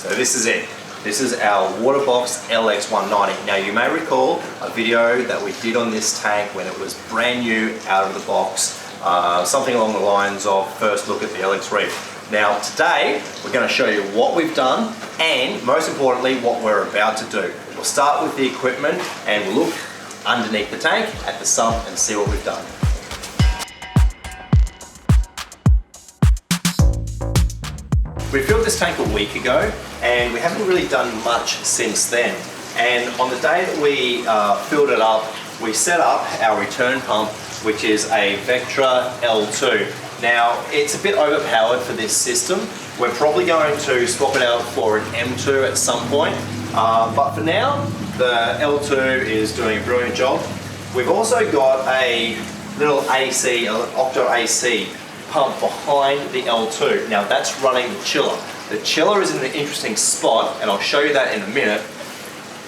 So this is it. This is our Waterbox LX190. Now you may recall a video that we did on this tank when it was brand new out of the box, something along the lines of first look at the LX Reef. Now today we're going to show you what we've done and most importantly what we're about to do. We'll start with the equipment and we'll look underneath the tank at the sump and see what we've done. We filled this tank a week ago and we haven't really done much since then. And on the day that we filled it up, we set up our return pump, which is a Vectra L2. Now, it's a bit overpowered for this system. We're probably going to swap it out for an M2 at some point. But for now, the L2 is doing a brilliant job. We've also got a little AC, an Octo AC pump behind the L2. Now that's running the chiller. The chiller is in an interesting spot and I'll show you that in a minute,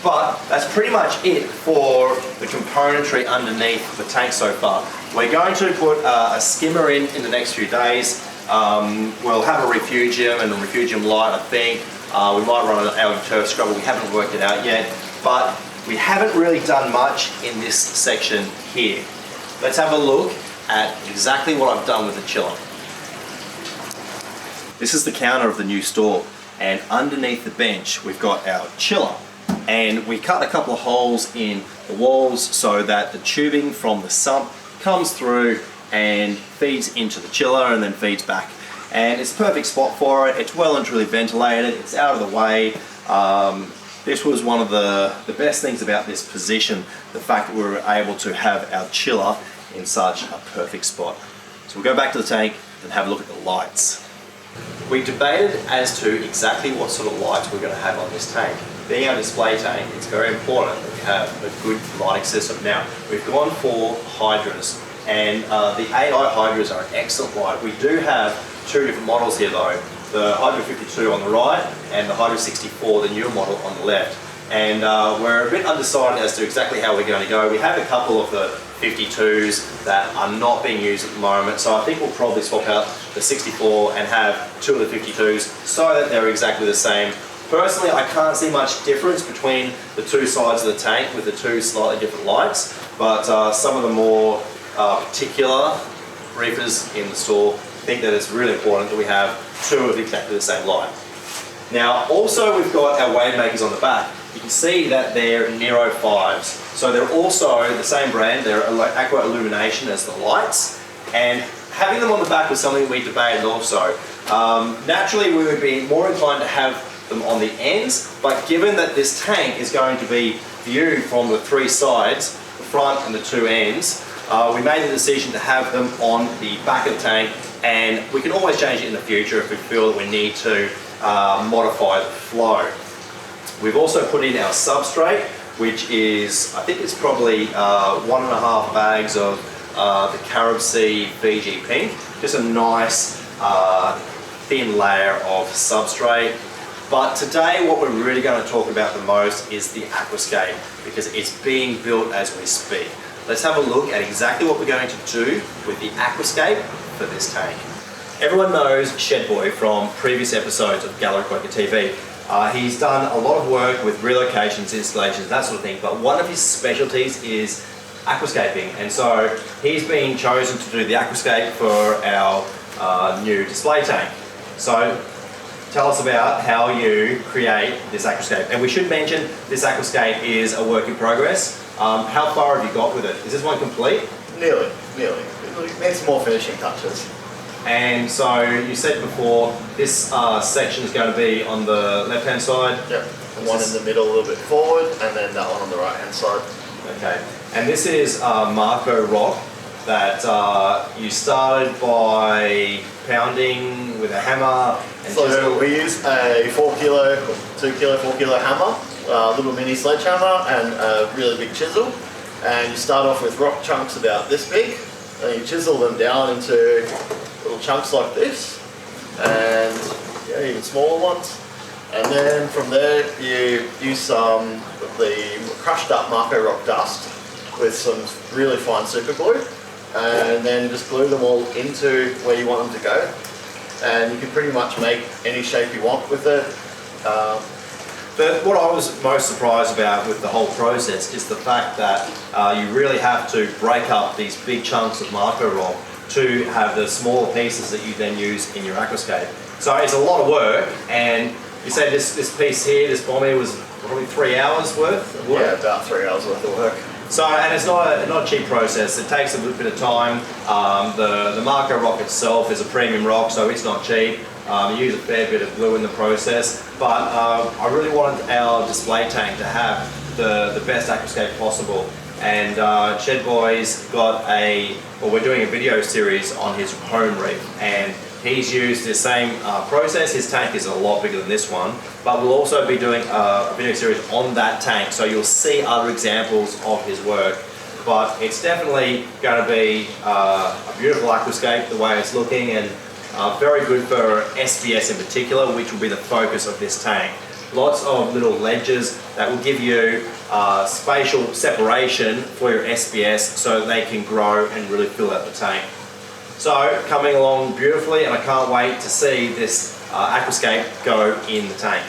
but that's pretty much it for the componentry underneath the tank so far. We're going to put a skimmer in the next few days. We'll have a refugium and a refugium light, I think. We might run our turf scrubber, we haven't worked it out yet, but we haven't really done much in this section here. Let's have a look at exactly what I've done with the chiller. This is the counter of the new store, and underneath the bench we've got our chiller, and we cut a couple of holes in the walls so that the tubing from the sump comes through and feeds into the chiller and then feeds back, and it's a perfect spot for it. It's well and truly ventilated, it's out of the way. This was one of the best things about this position, the fact that we were able to have our chiller in such a perfect spot. So we'll go back to the tank and have a look at the lights. We debated as to exactly what sort of lights we're going to have on this tank. Being our display tank, it's very important that we have a good lighting system. Now, we've gone for hydras, and the AI hydras are an excellent light. We do have two different models here though, the Hydra 52 on the right and the Hydra 64, the newer model, on the left. And we're a bit undecided as to exactly how we're going to go. We have a couple of the 52s that are not being used at the moment, so I think we'll probably swap out the 64 and have two of the 52s so that they're exactly the same. Personally, I can't see much difference between the two sides of the tank with the two slightly different lights, but some of the more particular reefers in the store think that it's really important that we have two of exactly the same light. Now, also we've got our wave makers on the back. You can see that they're Nero 5s. So they're also the same brand, they're Aqua Illumination as the lights. And having them on the back was something we debated also. Naturally, we would be more inclined to have them on the ends, but given that this tank is going to be viewed from the three sides, the front and the two ends, we made the decision to have them on the back of the tank, and we can always change it in the future if we feel that we need to modify the flow. We've also put in our substrate, which is, I think it's probably 1.5 bags of the Carib Sea Fiji Pink. Just a nice thin layer of substrate. But today what we're really going to talk about the most is the aquascape, because it's being built as we speak. Let's have a look at exactly what we're going to do with the aquascape for this tank. Everyone knows Shed Boy from previous episodes of Gallery Quaker TV. He's done a lot of work with relocations, installations, that sort of thing, but one of his specialties is aquascaping, and so he's been chosen to do the aquascape for our new display tank. So tell us about how you create this aquascape. And we should mention this aquascape is a work in progress. How far have you got with it? Is this one complete? Nearly. It needs more finishing touches. And so you said before, this section is going to be on the left-hand side? Yep. One in the middle a little bit forward, and then that one on the right-hand side. Okay. And this is Marco rock that you started by pounding with a hammer. And so we use a 4 kilo, 2 kilo, 4 kilo hammer, a little mini sledgehammer, and a really big chisel. And you start off with rock chunks about this big, and you chisel them down into little chunks like this, and even smaller ones. And then from there you use some of the crushed up Marco rock dust with some really fine super glue, and then just glue them all into where you want them to go. And you can pretty much make any shape you want with it. What I was most surprised about with the whole process is the fact that you really have to break up these big chunks of Marco rock to have the smaller pieces that you then use in your aquascape. So it's a lot of work, and you say this piece here, this bomb here, was probably 3 hours worth of work? Yeah, about 3 hours worth of work. So, and it's not a cheap process. It takes a little bit of time. The Marco rock itself is a premium rock, so it's not cheap. You use a fair bit of glue in the process, but I really wanted our display tank to have the best aquascape possible. And Shed Boy's got we're doing a video series on his home reef, and he's used the same process. His tank is a lot bigger than this one, but we'll also be doing a video series on that tank, so you'll see other examples of his work. But it's definitely going to be a beautiful aquascape the way it's looking, and very good for SPS in particular, which will be the focus of this tank. Lots of little ledges that will give you spatial separation for your SPS so they can grow and really fill out the tank. So, coming along beautifully, and I can't wait to see this aquascape go in the tank.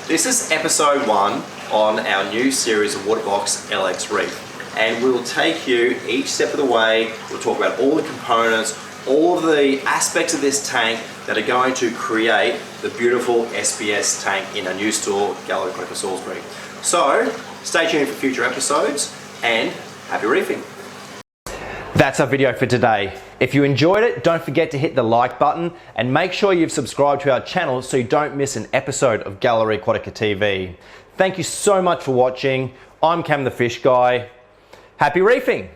This is episode 1 on our new series of Waterbox LX Reef, and we will take you each step of the way. We'll talk about all the components, all of the aspects of this tank that are going to create the beautiful SPS tank in our new store, Gallery Aquatica Salisbury. So, stay tuned for future episodes, and happy reefing. That's our video for today. If you enjoyed it, don't forget to hit the like button and make sure you've subscribed to our channel so you don't miss an episode of Gallery Aquatica TV. Thank you so much for watching. I'm Cam the Fish Guy. Happy reefing!